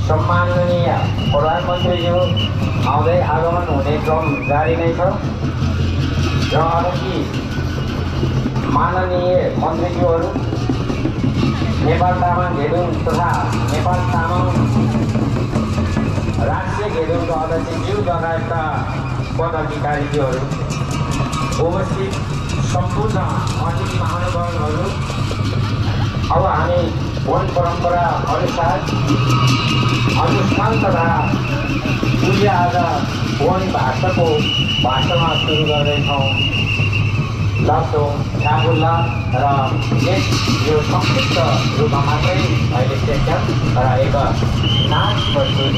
सम्माननीय प्रधानमन्त्रीज्यू आउँदै आगमन हुने क्रम जारी नै छ र अघि माननीय मन्त्रीज्यूहरू नेपाल तामाङ घेदुङ तथा नेपाल तामाङ राष्ट्रिय घेदुङका अध्यक्षज्यू लगायतका पदाधिकारीज्यूहरू उपस्थित सम्पूर्ण अतिथि महानुभावहरू अब हामी वन परम्परा अनुसार अनुष्ठान तथा पूजा आज वन भाषाको भाषामा सुरु गर्दैछौँ। लासो ठाकुल्ला र यो संक्षिप्त रूपमा मात्रै अहिले सेक्सन र एक नाच प्रस्तुत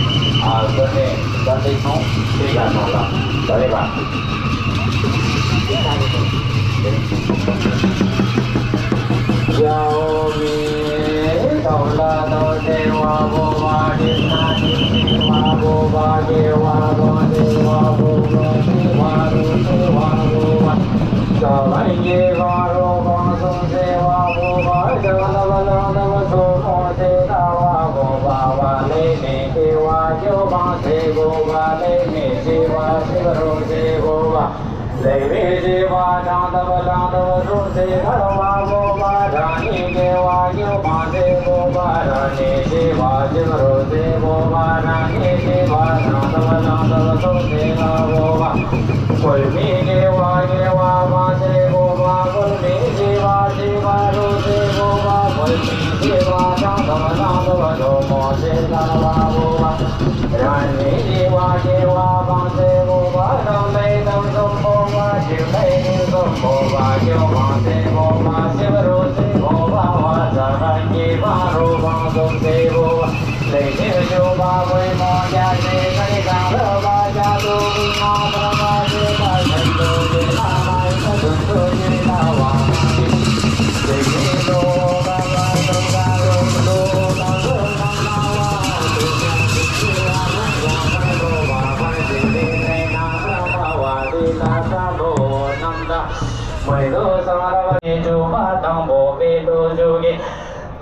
गर्दैछौँ। त्यही गर्नुहोला। धन्यवाद। Devi Deva Jandava Jandava Surse Dharma Boba Rani Deva Yuba Deva Rani Deva Jivarose Boba Rani Deva Jandava Jandava Surse Boba Kulmi Deva Deva Mase Boba Kulmi Deva Deva Rose Boba Kulmi Deva Jandava Jandava Mose Dharma Boba Rani Deva Deva Mase Boba Rame Dam Boba Jivai Boba Jivate Boba Sivarose Boba Vasarangi Varu Vandose Boba Lady Joba Vimo Yate Karikara Vajadu Vimama Vajeva Sando Jilama Sando Jilawa Lady Joba Vajoga Rondo Nando Namawa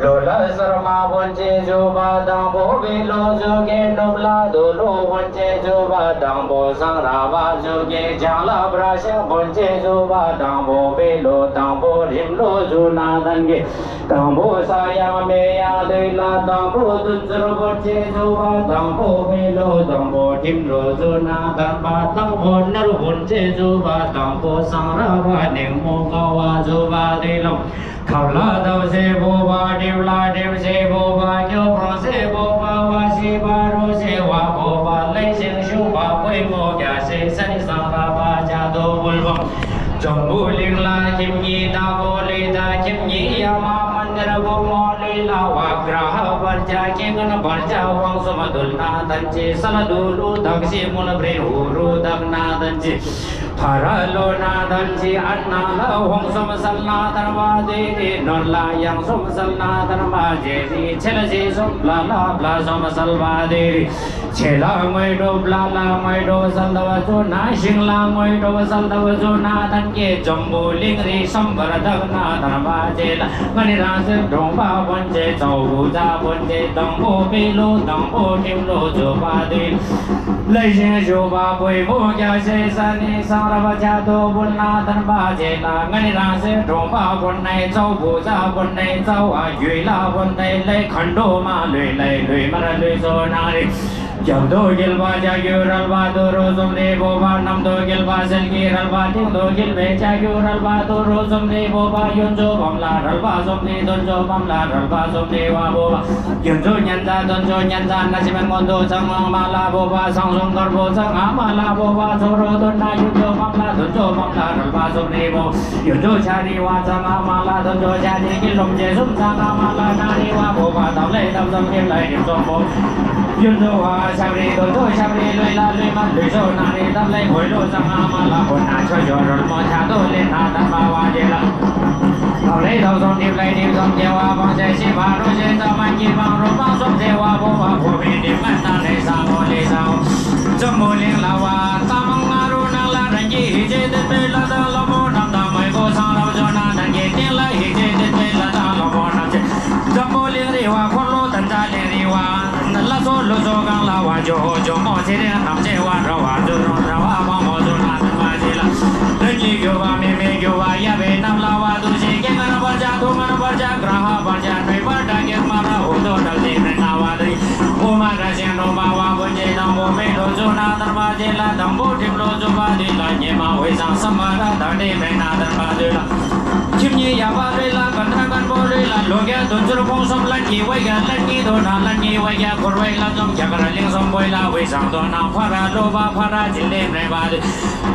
Lola Sarma Bonche Juba Dambo Velo Joge Nubla Dolo Bonche Juba Dambo Sangrava Joge Jala Brasha Bonche Juba Dambo Velo Dambo Rimlo Juna Dange Dambo Saya Meya Dela Dambo Dunzur Bonche Juba Dambo Velo Dambo Rimlo Juna Damba Dambo Naru Bonche Juba Dambo Sangrava Nemo Gawa Juba Delo Kala Dao Se Boba Devla Dev Se Boba Kyo Pro Se Boba Wasi Baro Se Wa Boba Lei Sing Shu Ba Pui Mo Kya Se Sani Sangha Ba Cha Do Bulbam Jambu Ling La Kim Yi Da Bo Le Da Kim Yi Ya Ma Mandar Bo Mo Le La Wa Gra ग्रह versa Kangen versa वंशम दुलना दंचे सलदुलु दक्षि मूल ब्रेहुरु दगना दंचे फरलो ना दंचे अन्ना ल वंशम सलना दरवाजे Narla yang som salna dharma jeri chela je som bla la bla som salvade chela ngoi do bla la ngoi do saldawa jo na sing la ngoi do saldawa jo na dan ke jombo ling ri sambar dagna dharma jela ngani ras dong ba bon je chau bu ja bon je dong bo pe lo dong bo tim lo jo ba de lai je jo ba boi bo kya se sa ni sa ra ba ja do bun na dharma jela ngani ras dong ba bon nai chau bu ja bon nai chau a yui la bon nai lai khan do ma lui lai lui ma ra lui so na ri jam do gil ba ja gyu ral ba do ro som de bo ba nam do gil ba sel ki ral ba ting do gil be ja gyu ral ba do ro som de bo ba yun jo bam la ral ba som de don jo bam la ral ba som de wa bo ba yun jo nyan ja don jo nyan ja na si man ngon do sang ma la bo ba sang song kar bo sang a ma la bo ba so ro don na yun jo bam la don jo bam la ral ba som de bo yun jo cha ri wa sang a ma la don jo cha ri ki lom je sum sang a ma la na ri wa bo ba tam le tam som kim lai dim som bo yun jo wa sao đi tôi sao đi lười la lười mặt lười sâu na đi tâm lấy hồi lô sang a ma la hồn na cho cho rồi mò cha tôi lên na tâm ba wa je la tao lấy tao xong điệp lấy điệp xong je wa bang je si ba ro je ta ma ki bang ro bang xong je wa bo wa bo bi điệp man ta lấy sao mo lấy sao trong mô liên la wa ta mang nga ro na la ran ji je de be la da la mo nam da mai ko sang rao cho na dan ye tin la hi je de be la da la mo nam je trong mô liên ri wa khon lo tan ta liên ri wa la so lo so gang la wa jo jo mo che de nam che wa ra wa do ra wa ma mo do na ma je la le ji gyo ba me me gyo ba ya be nam la wa du je ke man ba ja do man ba ja graha ba ja nei ba da ke ma ra ho do dal de na wa de o ma ra jen no ma wa bo je nam bo me do jo na tar ba je la dam bo tim lo jo ba de la nye ma we sang sam ma ra da de me na tar ba de la chim nhi ya ba de la kan ra kan bo de la lo ge don jo phong som lan ki wai ga lan ki do na lan ki wai ga kor wai la jom kya kar ling som boi la wai sang do na pha ra lo ba pha ra jin le me ba de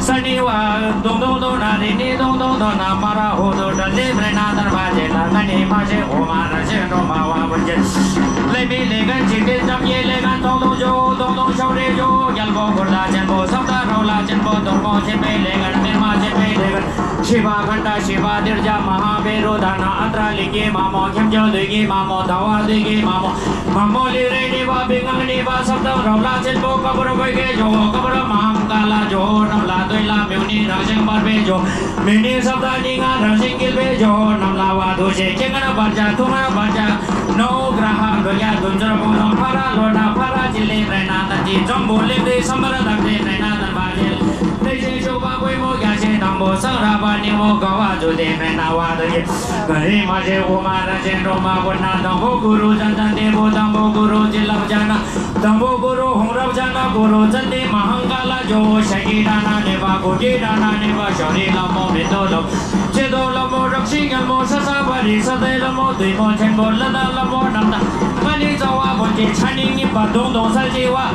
sa ni wa dong dong do na ni ni dong dong do na ma ra ho do da le me na tar ba je la ngani ma je ho ma ra je no ma wa bon je le mi le gan chin de jam ye le gan dong dong jo dong dong chau de jo yal bo kor la chen bo sam da ro la chen bo dong bo che me le gan me ma che me le gan Shiva घंटा शिवा दिर्जा महाभैरो दाना अत्रा लिगे मामो खेमजो दिगे मामो दावा दिगे मामो मामो लिरे निवा बिंगंग निवा शब्द रौला चिल्बो cover बगे जो cover माम काला जो नमला दोइला म्यूनी राशिंग बरबे जो मिनी शब्द निगा राशिंग किलबे जो नमला वादो जे केंगन बरजा तुमन बरजा नो ग्रहा गया दुंजर बोलो फरा लोना फरा जिले रेना तजी जम्बो लिबे संबर दगे रेना दरबाजे तेजे शोभा कोई मो क्या से नंबो संरा बानी मो गवा जो दे में नावा दे गरी माजे वो मारा जे रोमा वना दंबो गुरु जन देवो दंबो गुरु जिलब जाना दंबो गुरु होंरब जाना गुरु चंदे महंगाला जो शगी दाना नेवा गोजी दाना नेवा शरी लमो मितो लो चेदो लमो रक्षी गलमो ससा बरी सदे लमो दुई मो चेंबो लदा लमो नमना मनी जवा बोजी छानी नि बदों दो सजीवा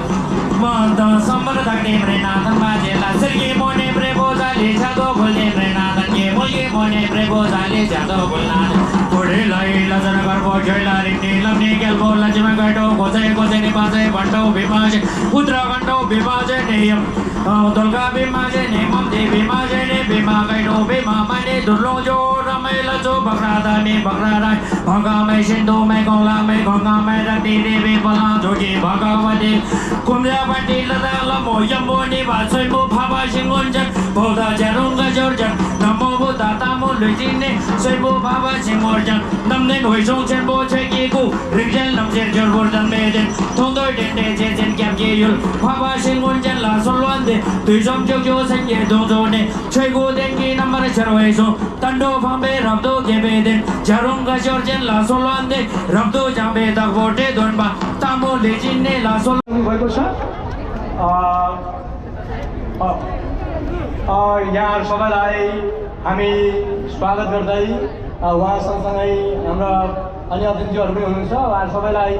माता संबर दगने प्रेना तंबा जेला सरगे मोने प्रेबो जाले जादो बोले प्रेना तंगे बोले मोने प्रेबो जाले जादो बोलना पुरे लाई लजन करबो जयला रिनी लमने गेलबो लजमा गडो गोजे गोजे नि बाजे बंडो बिमाजे उत्तराखंडो बिमाजे नेयम दुर्गा बिमाजे नेमम देवी माजे ने बिमा गडो बिमा माने दुर्लो जो रमेला जो बगरादा ने बगरादा भगा में सिंधु में गंगा में गंगा में रति देवी बला जोगी भगवती कुमजा पटी लदा लमो यमो नि बासै मो भाबा सिंगोन जन बोधा जरुंगा जोरजन नमो बुद्धा तामो लुजिने सैबो भाबा सिंगोर जन नमने होय सों chen bo che ki ku ringel nam chen jor bor dan me den thong doi den de chen chen kyam ki yul भाबा सिंगोन जन la son loan de tui som jo jo san ye dong zo ne choi go den ki number charwai so tando phambe rab do ge be den jarunga jorjen la son loan de rab do jambe dak bote don ba tamo lejin ne la son भएको छ यहाँ सबैलाई हामी स्वागत गर्दै उहाँ सँगसँगै हाम्रा अन्य अतिथिहरू पनि हुनुहुन्छ उहाँहरू सबैलाई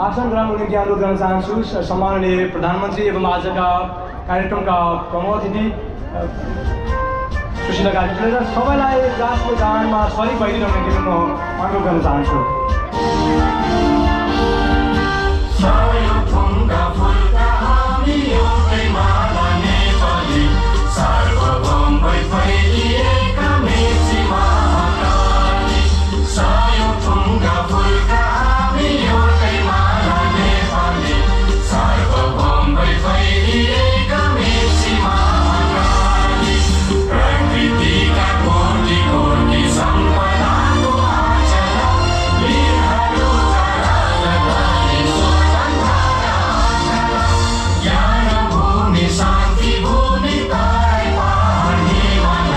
आसन ग्रहणको निम्ति अनुरोध गर्न चाहन्छु सम्माननीय प्रधानमन्त्री एवं आजका कार्यक्रमका प्रमुख अतिथि सुशीला कार्कीले र सबैलाई क्लासको गानमा सहयोग भइदिनु निम्ति म अनुरोध गर्न चाहन्छु सहयोग ढुङ्गा फुलका हामी एउटै माला नेपाली सार्वभौम भई फैलिएका मेची महाकाली सहयोग ढुङ्गा फुलका हामी एउटै माला नेपाली सार्वभौम भई फैलिएका मेची महाकाली प्रकृतिका कोटि कोटि सम्पदाको आचरा वीरहरू ज्ञान भूमि शान्ति भूमि तराई पहाड हिमाल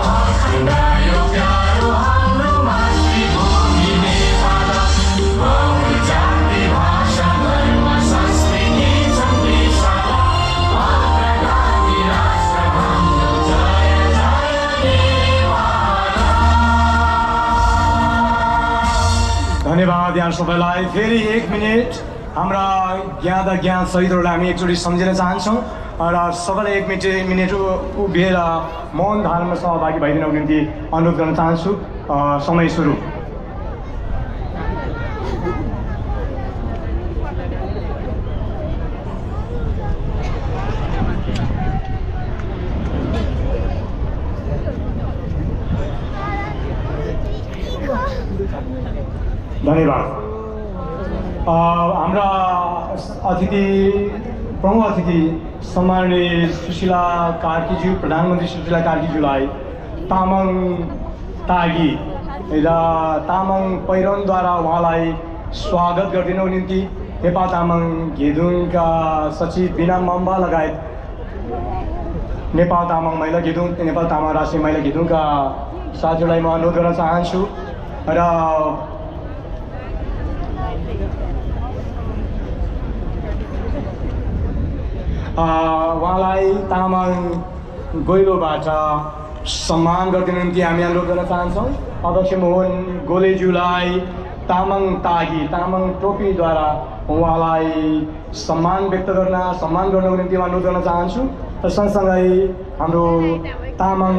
अखण्ड यो प्यारो हाम्रो मातृभूमि नेपाल बहु जाति भाषा धर्म संस्कृति छन् विशाल अग्रगामी राष्ट्र हाम्रो जय जय नेपाल। धन्यवाद यहाँ सबैलाई। फेरि 1 मिनट हाम्रा ज्ञान शहीदहरूलाई हामी एकचोटि सम्झिन चाहन्छौँ र सबैलाई 1 मिनट उभिएर मौन धारणमा सहभागी भइदिनको निम्ति अनुरोध गर्न चाहन्छु। समय सुरु। धन्यवाद। हाम्रा प्रमुख अतिथि सम्माननीय सुशीला कार्कीज्यू, प्रधानमन्त्री सुशीला कार्कीज्यूलाई तामाङ तागी र तामाङ पहिरनद्वारा उहाँलाई स्वागत गरिदिनको निम्ति नेपाल तामाङ घेदुङका सचिव बिना मम्बा लगायत नेपाल तामाङ महिला घेदुङ, नेपाल तामाङ राष्ट्रिय महिला घेदुङका साथीहरूलाई म अनुरोध गर्न चाहन्छु र उहाँलाई तामाङ गोइलोबाट सम्मान गरिदिनु निम्ति हामी अनुरोध गर्न चाहन्छौँ। अध्यक्ष मोहन गोलेज्यूलाई तामाङ तागी, तामाङ टोपीद्वारा उहाँलाई सम्मान गर्नको निम्ति अनुरोध गर्न चाहन्छु। र सँगसँगै हाम्रो तामाङ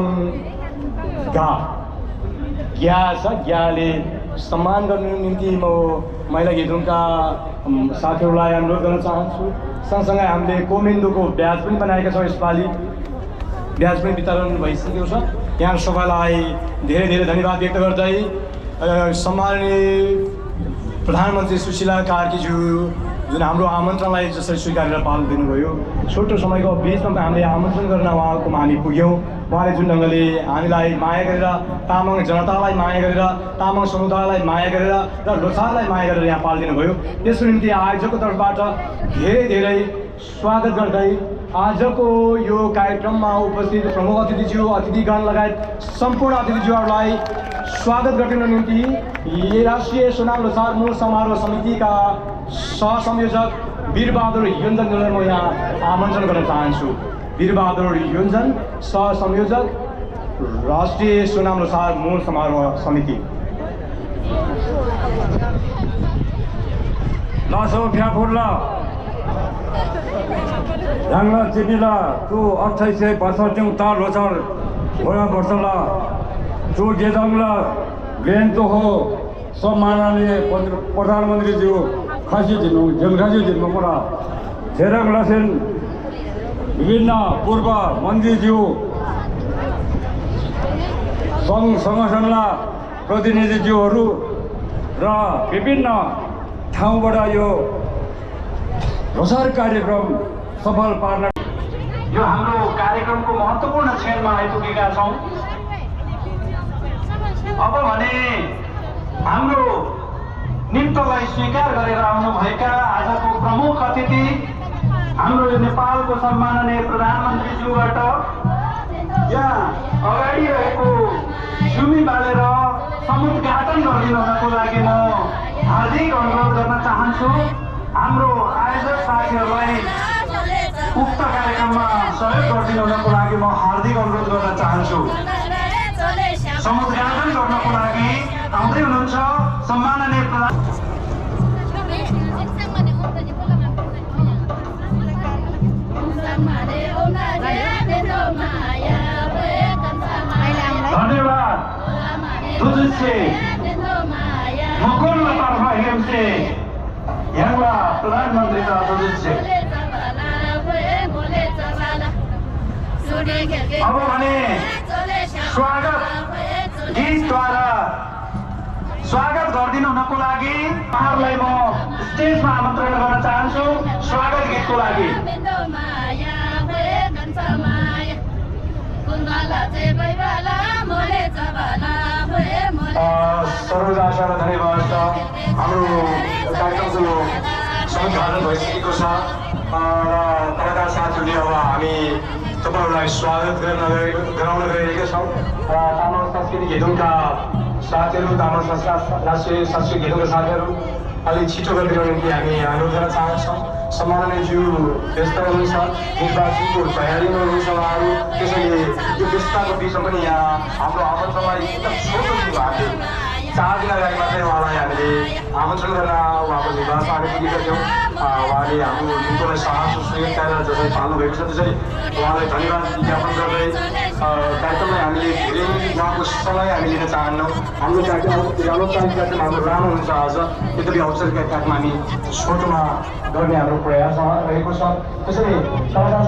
ग्याले सम्मान गर्नु निम्ति म महिला घेदुङका साथीहरूलाई अनुरोध गर्न चाहन्छु। सँगसँगै हामीले कोमेन्दोको ब्याज पनि बनाएका छौँ। यसपालि ब्याज पनि वितरण भइसकेको छ। यहाँ सबैलाई धेरै धेरै धन्यवाद व्यक्त गर्दै सम्माननीय प्रधानमन्त्री सुशीला कार्कीज्यू जुन हाम्रो आमन्त्रणलाई जसरी स्वीकारेर पालन दिनुभयो, छोटो समयको बिचमा हामीले आमन्त्रण गर्न उहाँकोमा हामी पुग्यौँ। उहाँले जुन ढङ्गले हामीलाई माया गरेर, तामाङ जनतालाई माया गरेर, तामाङ समुदायलाई माया गरेर र लोछारलाई माया गरेर यहाँ पालिदिनु भयो, त्यसको निम्ति आयोजकको तर्फबाट धेरै धेरै स्वागत गर्दै आजको यो कार्यक्रममा उपस्थित प्रमुख अतिथिज्यू, अतिथिगण लगायत सम्पूर्ण अतिथिज्यूहरूलाई स्वागत गरिदिनु निम्ति राष्ट्रिय सोनाम लोछार मूल समारोह समितिका सहसंयोजक वीरबहादुर योन्जनलाई म यहाँ आमन्त्रण गर्न चाहन्छु। वीरबहादुर योन्जन, सहसंयोजक राष्ट्रिय सोनाम लोछार मूल समारोह समिति। लासो फ्याफुर्ला ढाङ्ला चिनिला तु 2862 ता लोछार होया वर्षला जो गेदाङला ग्रेन्टो हो सम्माननीय प्रधानमन्त्रीज्यू खासी दिनु जलखासी दिनु कुरा झेरङ लसेन विभिन्न पूर्व मन्त्रीज्यू सङ्घ संगठनला प्रतिनिधिज्यूहरू र विभिन्न ठाउँबाट यो लोछार कार्यक्रम सफल पार्न यो हाम्रो कार्यक्रमको महत्त्वपूर्ण क्षणमा आइपुगेका छौँ। अब भने हाम्रो निम्तलाई स्वीकार गरेर आउनुभएका आजको प्रमुख अतिथि हाम्रो नेपालको सम्माननीय प्रधानमन्त्रीज्यूबाट यहाँ अगाडि रहेको सुमी बालेर समुद्घाटन गरिदिनको लागि म हार्दिक अनुरोध गर्न चाहन्छु। हाम्रो आयोजक साथीहरूलाई उक्त कार्यक्रममा सहयोग गरिदिनको लागि म हार्दिक अनुरोध गर्न चाहन्छु। समुद्घाटन गर्नको लागि आउँदै हुनुहुन्छ सम्माननीय धन्यवाद। तुझसे मुकुल तर्फ हेमसे यहाँ प्रधानमन्त्रीका सदस्य अब भने स्वागत गीतद्वारा स्वागत गरिदिनु हुनको लागि उहाँहरूलाई म स्टेजमा आमन्त्रण गर्न चाहन्छु स्वागत गीतको लागि। सर्वजनालाई धन्यवाद छ। हाम्रो कार्यक्रमको समुद्घाटन भइसकेको छ र कलाकार साथीहरूले अब हामी तपाईँहरूलाई स्वागत गराउन गइरहेका छौँ र तामाङ संस्कृति घेदुङका साथीहरू तामाङ राष्ट्रिय संस्कृति घेदुङका साथीहरू अलिक छिटो गरिदिनु निम्ति हामी अनुरोध गर्न चाहन्छौँ। सम्माननीयज्यू व्यस्त हुनुहुन्छ, निर्वाचनको तयारीमा हुनुहुन्छ उहाँहरू, त्यसैले यो व्यस्तताको बिचमा पनि यहाँ हाम्रो आमन्त्रणलाई एकदम छोटो दिनु भएको थियो। 4 दिन अगाडि मात्रै उहाँलाई हामीले आमन्त्रण गर्न उहाँको निवासमा हामी पुगेका थियौँ। उहाँले हाम्रो निम्तोलाई साहस सहयोग गरेर जसरी पाल्नु भएको छ त्यसरी उहाँलाई धन्यवाद ज्ञापन गर्दै कार्यक्रमलाई हामीले धेरै उहाँको सल्लाह हामी लिन चाहन्नौँ। हाम्रो कार्यक्रम अनौपचारिक कार्यक्रम हाम्रो राम्रो हुन्छ आज, यद्यपि औपचारिक कार्यक्रम हामी छोटोमा गर्ने हाम्रो प्रयास रहेको छ। त्यसैले कलाकार